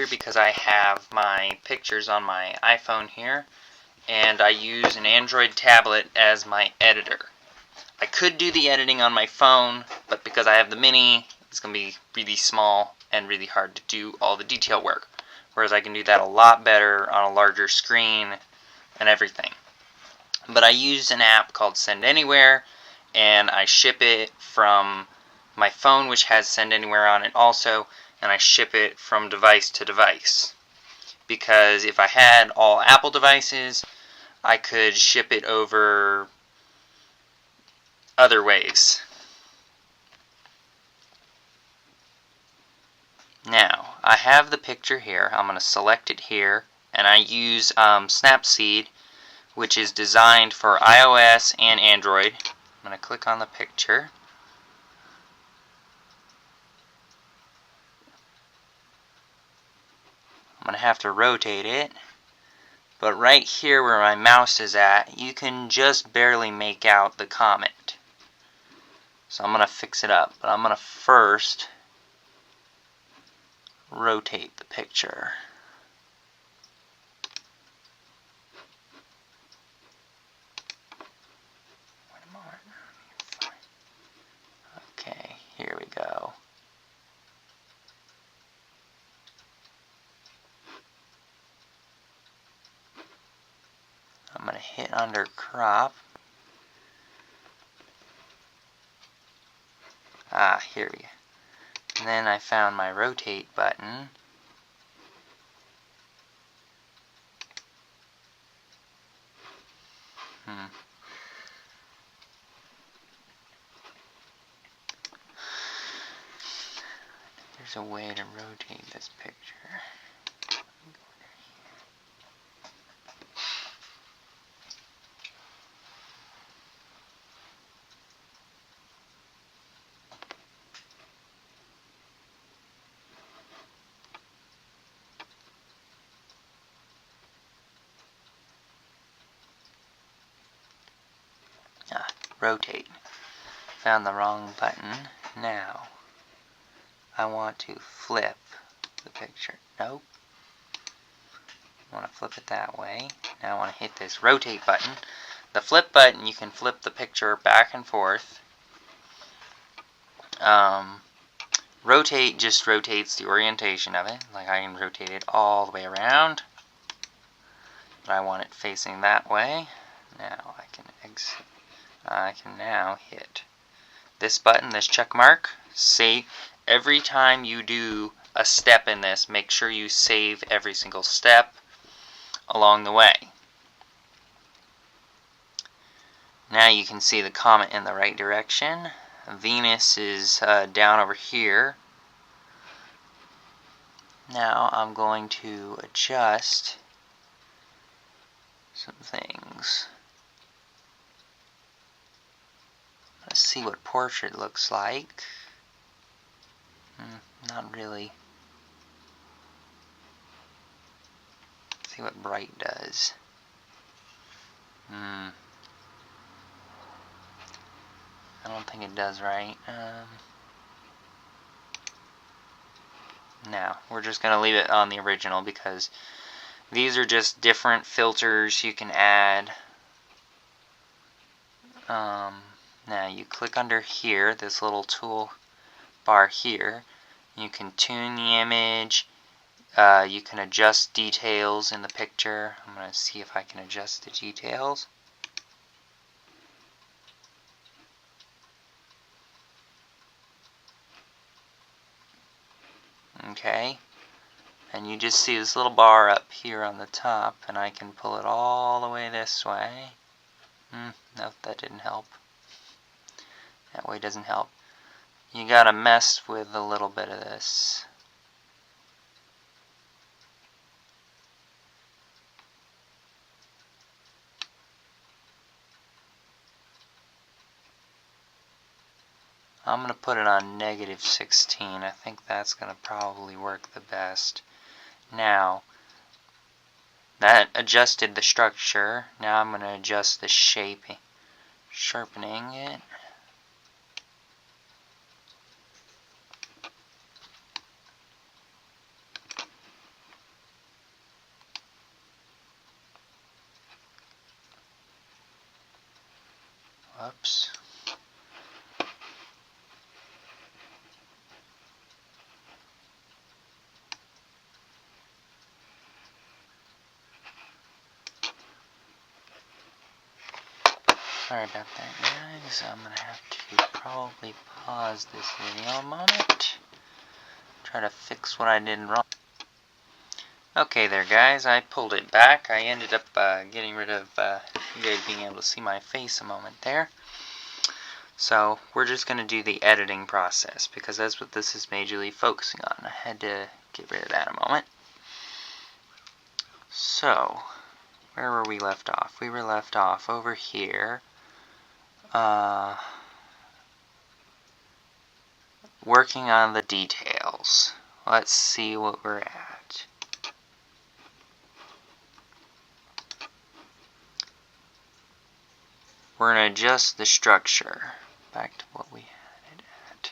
here because I have my pictures on my iPhone here, and I use an Android tablet as my editor. I could do the editing on my phone, but because I have the Mini, it's going to be really small and really hard to do all the detail work. Whereas I can do that a lot better on a larger screen and everything. But I use an app called Send Anywhere, and I ship it from my phone, which has Send Anywhere on it also, and I ship it from device to device. Because if I had all Apple devices, I could ship it over other ways. Now, I have the picture here. I'm going to select it here, and I use Snapseed, which is designed for iOS and Android. I'm going to click on the picture. I'm going to have to rotate it. But right here where my mouse is at, you can just barely make out the comet. So I'm going to fix it up. But I'm going to first rotate the picture. Wait a moment. Okay, here we go. I'm going to hit under crop. Here we go. And then I found my rotate button. There's a way to rotate this picture. Rotate. Found the wrong button. Now, I want to flip the picture. Nope. I want to flip it that way. Now I want to hit this rotate button. The flip button, you can flip the picture back and forth. Rotate just rotates the orientation of it. Like I can rotate it all the way around. But I want it facing that way. Now I can exit. I can now hit this button, this check mark. Save. Every time you do a step in this, make sure you save every single step along the way. Now you can see the comet in the right direction. Venus is down over here. Now I'm going to adjust some things. Let's see what portrait looks like. Not really. Let's see what bright does. I don't think it does right. Now, we're just going to leave it on the original because these are just different filters you can add. Now you click under here, this little tool bar here. You can tune the image. You can adjust details in the picture. I'm going to see if I can adjust the details. Okay. And you just see this little bar up here on the top, and I can pull it all the way this way. Nope, that didn't help. That way doesn't help. You gotta mess with a little bit of this. I'm gonna put it on -16. I think that's gonna probably work the best. Now, that adjusted the structure. Now I'm gonna adjust the shape, sharpening it. Oops. Sorry about that, guys. I'm going to have to probably pause this video a moment. Try to fix what I did wrong. Okay there, guys. I pulled it back. I ended up getting rid of you guys being able to see my face a moment there. So we're just going to do the editing process because that's what this is majorly focusing on. I had to get rid of that a moment. So, where were we left off? We were left off over here. Working on the details. Let's see what we're at. We're going to adjust the structure back to what we had it at.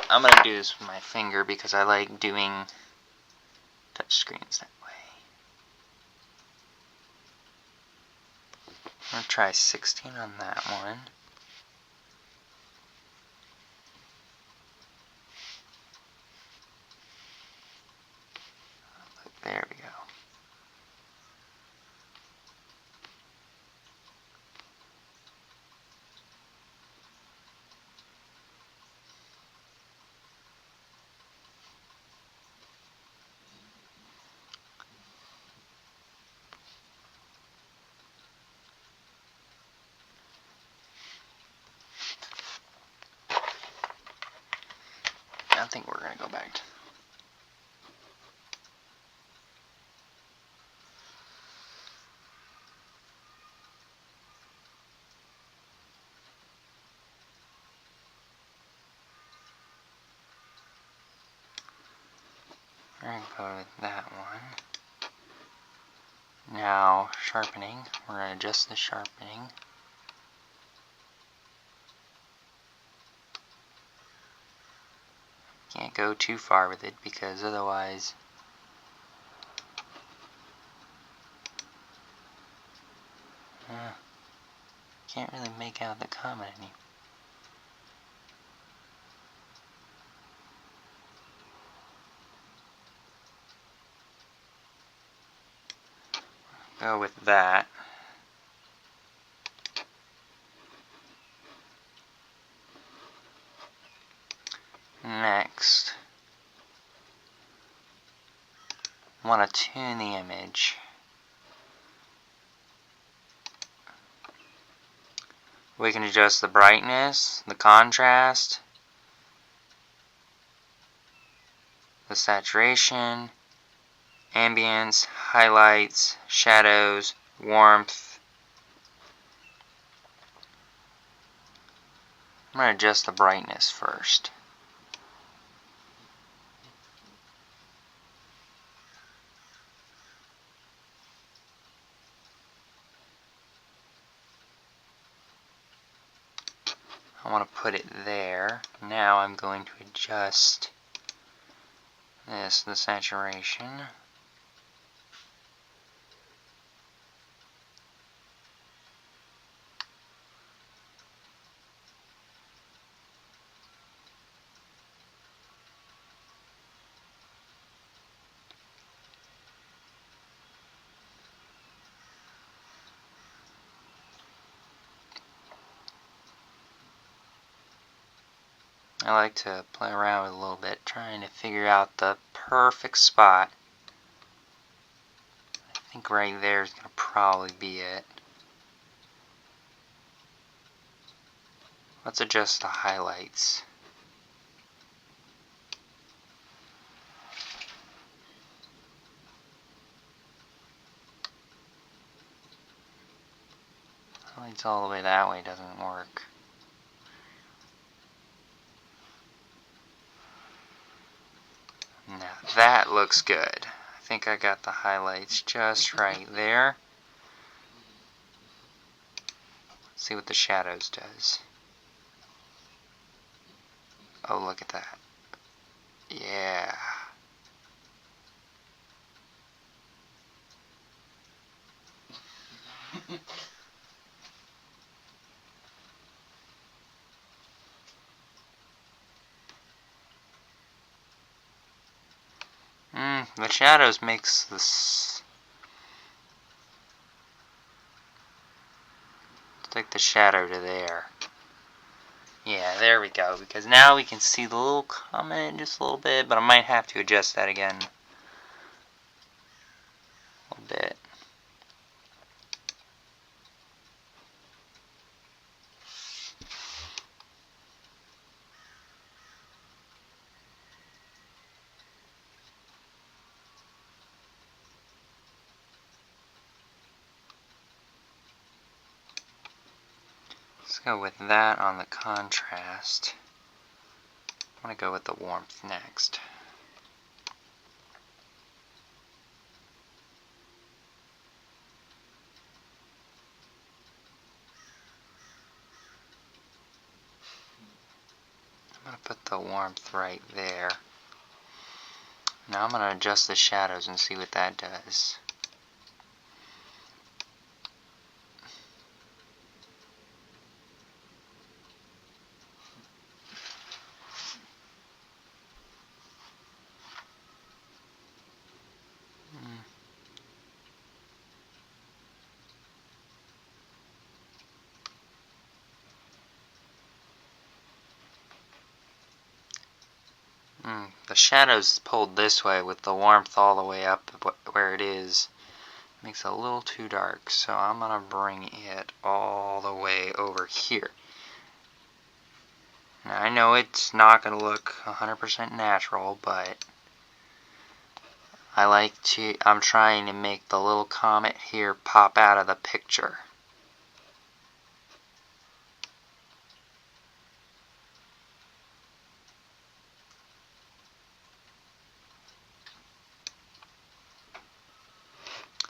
I'm going to do this with my finger because I like doing touch screens that way. I'm going to try 16 on that one. There we go. I think we're going to go back to we're going to go with that one. Now, sharpening. We're going to adjust the sharpening. Can't go too far with it because otherwise can't really make out the comet anymore. Go with that. Next, I want to tune the image. We can adjust the brightness, the contrast, the saturation, ambience, highlights, shadows, warmth. I'm going to adjust the brightness first. I want to put it there. Now I'm going to adjust this, the saturation. I like to play around with it a little bit, trying to figure out the perfect spot. I think right there is going to probably be it. Let's adjust the highlights. Highlights all the way that way doesn't work. Now that looks good. I think I got the highlights just right there. Let's see what the shadows does. Oh, look at that. Yeah. The shadows makes this... Take the shadow to there. Yeah, there we go. Because now we can see the little comet just a little bit, but I might have to adjust that again a little bit. Let's go with that on the contrast. I want to go with the warmth next. I'm going to put the warmth right there. Now I'm going to adjust the shadows and see what that does. The shadow's pulled this way with the warmth all the way up where it is. Makes it a little too dark, so I'm going to bring it all the way over here. Now I know it's not going to look 100% natural, but I'm trying to make the little comet here pop out of the picture.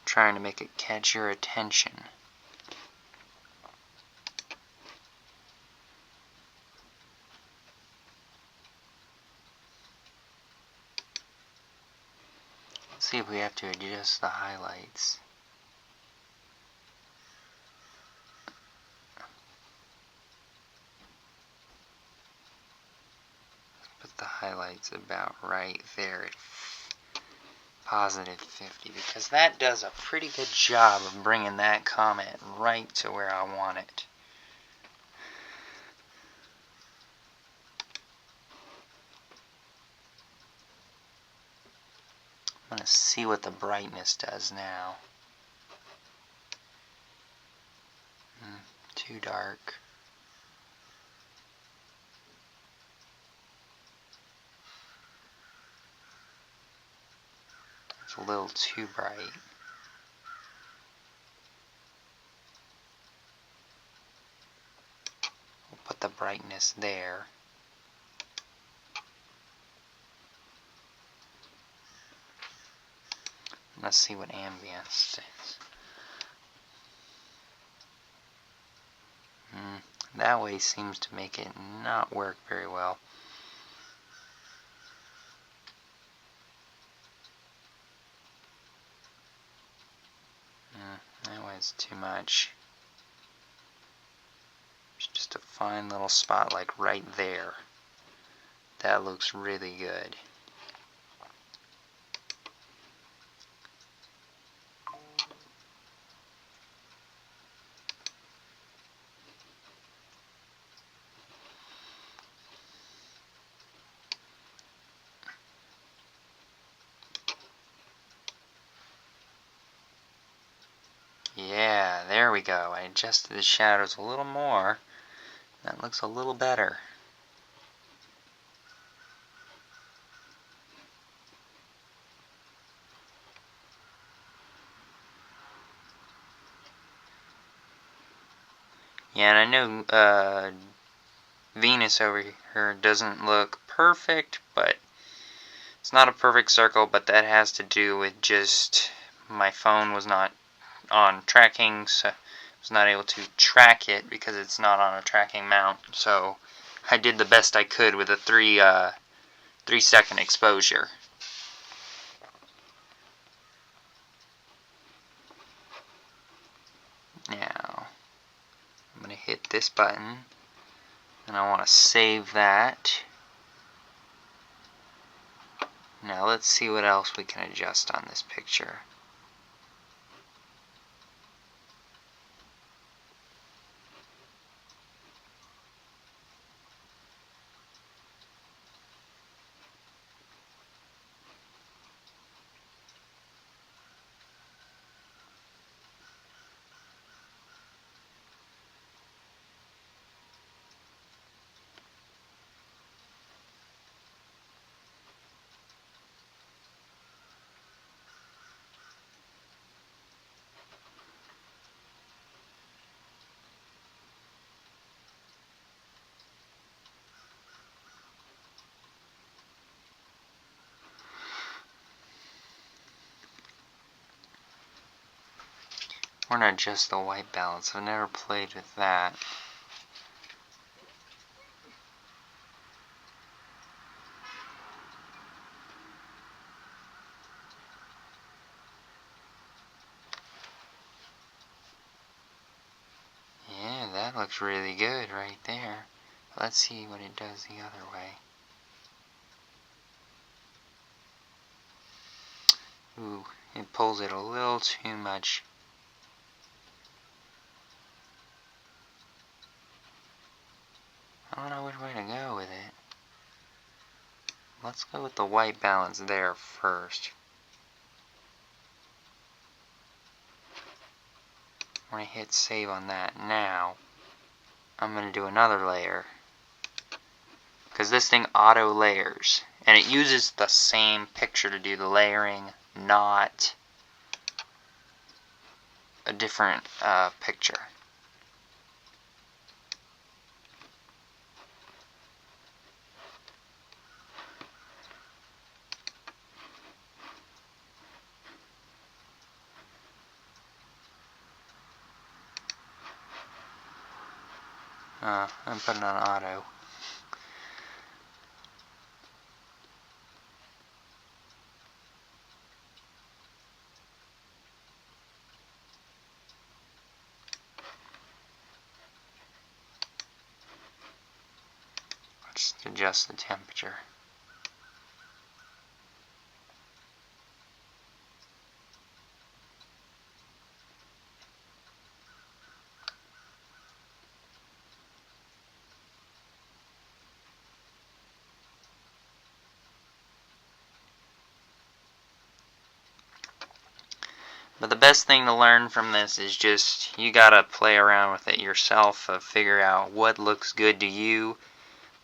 Trying to make it catch your attention. Let's see if we have to adjust the highlights. Put the highlights about right there at positive 50, because that does a pretty good job of bringing that comet right to where I want it. I'm going to see what the brightness does now. Too dark. It's a little too bright. We'll put the brightness there. Let's see what ambience is. That way seems to make it not work very well. That way it's too much. It's just a fine little spot like right there. That looks really good. Yeah, there we go. I adjusted the shadows a little more. That looks a little better. Yeah, and I know Venus over here doesn't look perfect, but it's not a perfect circle, but that has to do with just my phone was not on tracking, so I was not able to track it because it's not on a tracking mount. So I did the best I could with a 3-second exposure. this button, and I want to save that. Now let's see what else we can adjust on this picture. We're going to adjust the white balance. I've never played with that. Yeah, that looks really good right there. Let's see what it does the other way. Ooh, it pulls it a little too much. I don't know which way to go with it. Let's go with the white balance there first. I'm going to hit save on that. Now, I'm going to do another layer. Because this thing auto layers. And it uses the same picture to do the layering, not a different picture. I'm putting on auto. Let's adjust the temperature. But the best thing to learn from this is just, you gotta play around with it yourself, figure out what looks good to you,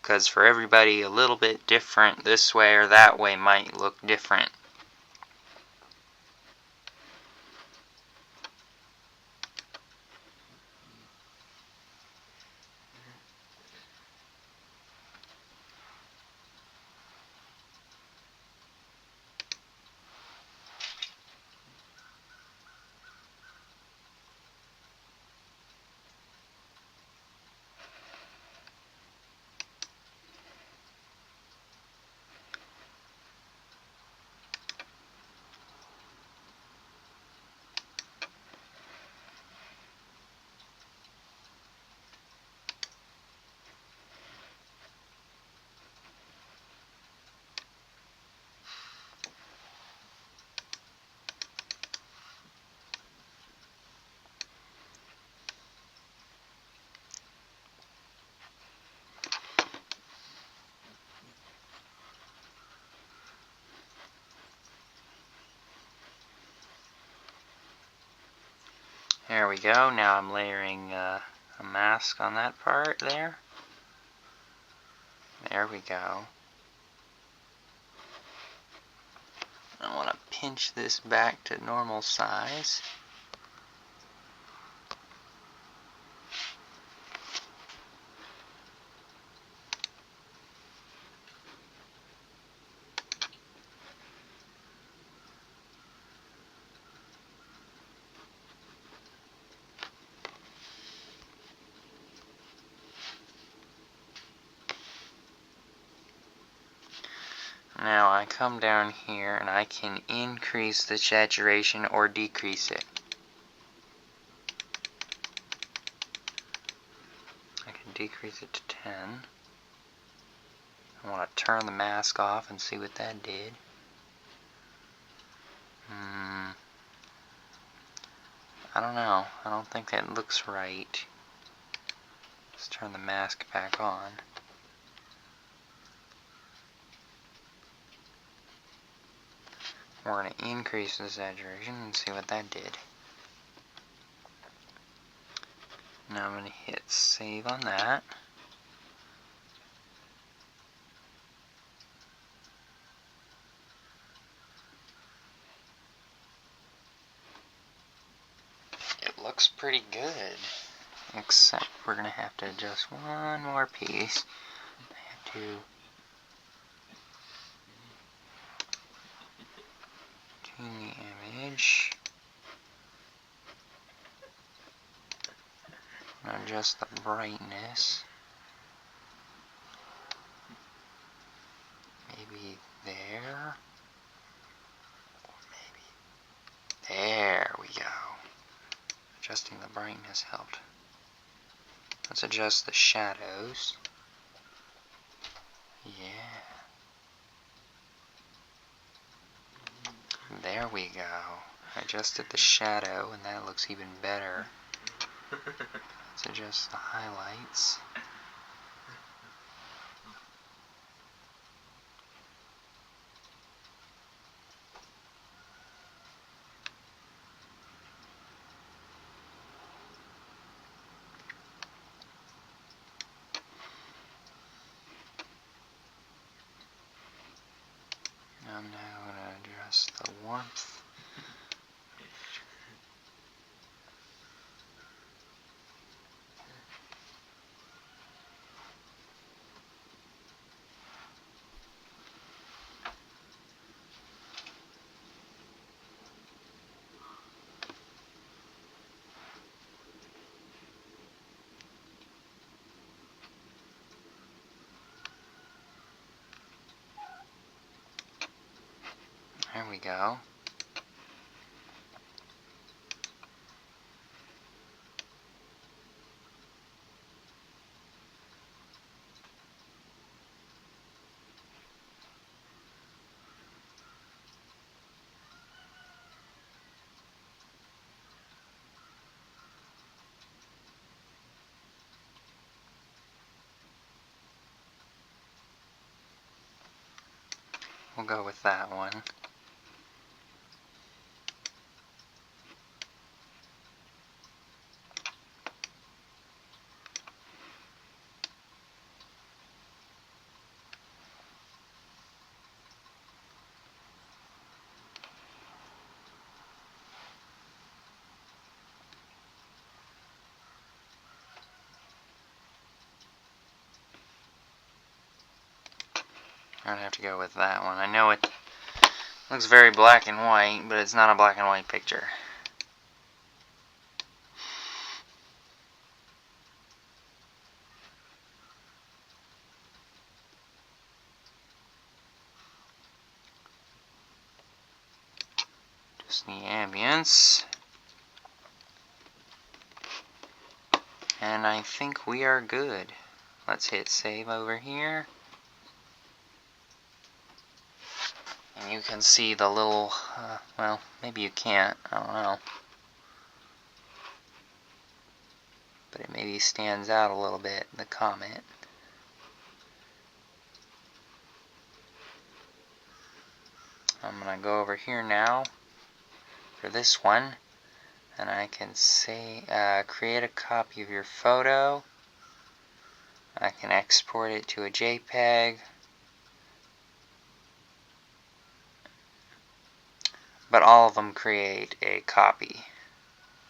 because for everybody a little bit different, this way or that way might look different. There we go. Now I'm layering a mask on that part there. There we go. I want to pinch this back to normal size. Now I come down here and I can increase the saturation or decrease it. decrease it to 10. I want to turn the mask off and see what that did. I don't know. I don't think that looks right. Let's turn the mask back on. We're going to increase the saturation and see what that did. Now I'm going to hit save on that. It looks pretty good, except we're going to have to adjust one more piece. I have to tune the image. Adjust the brightness. Maybe there. Maybe there we go. Adjusting the brightness helped. Let's adjust the shadows. Yeah. There we go. I adjusted the shadow and that looks even better. Let's adjust the highlights. I'm now going to adjust the warmth. There we go. We'll go with that one. I'm gonna have to go with that one. I know it looks very black and white, but it's not a black and white picture. Just the ambience. And I think we are good. Let's hit save over here. And you can see the little, well, maybe you can't, I don't know. But it maybe stands out a little bit, the comet. I'm going to go over here now for this one. And I can say, create a copy of your photo. I can export it to a JPEG. But all of them create a copy.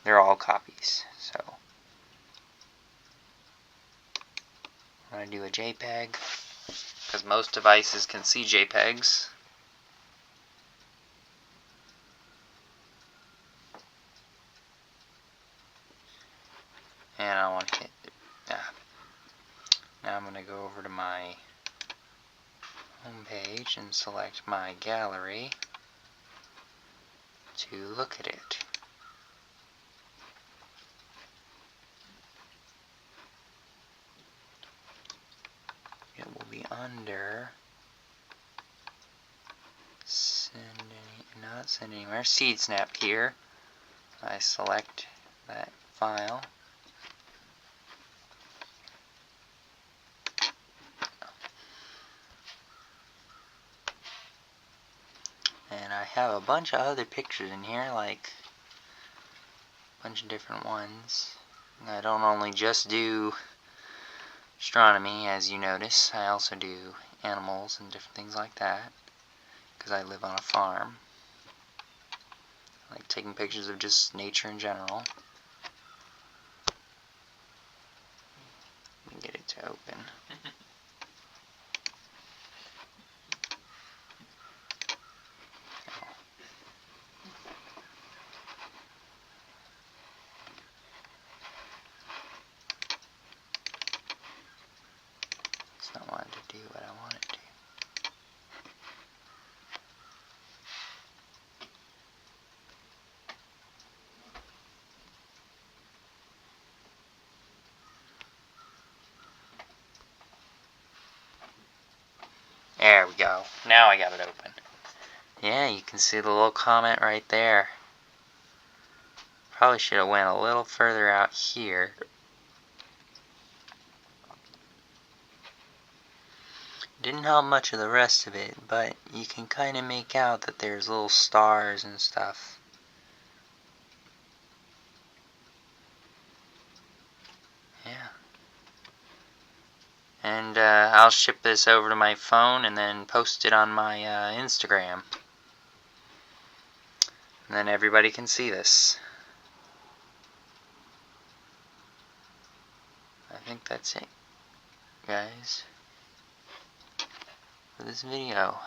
They're all copies. So I'm going to do a JPEG, because most devices can see JPEGs. And I want to hit, now I'm going to go over to my home page and select my gallery to look at it. Sender. Not send anywhere. Seedsnap here. I select that file. And I have a bunch of other pictures in here, like a bunch of different ones. I don't only just do astronomy, as you notice. I also do animals and different things like that, because I live on a farm. I like taking pictures of just nature in general. Let me get it to open. It's not wanting to do what I want it to. There we go. Now I got it open. Yeah, you can see the little comet right there. Probably should have went a little further out here. Didn't help much of the rest of it, but you can kind of make out that there's little stars and stuff. Yeah. And I'll ship this over to my phone and then post it on my Instagram. And then everybody can see this. I think that's it, guys, for this video.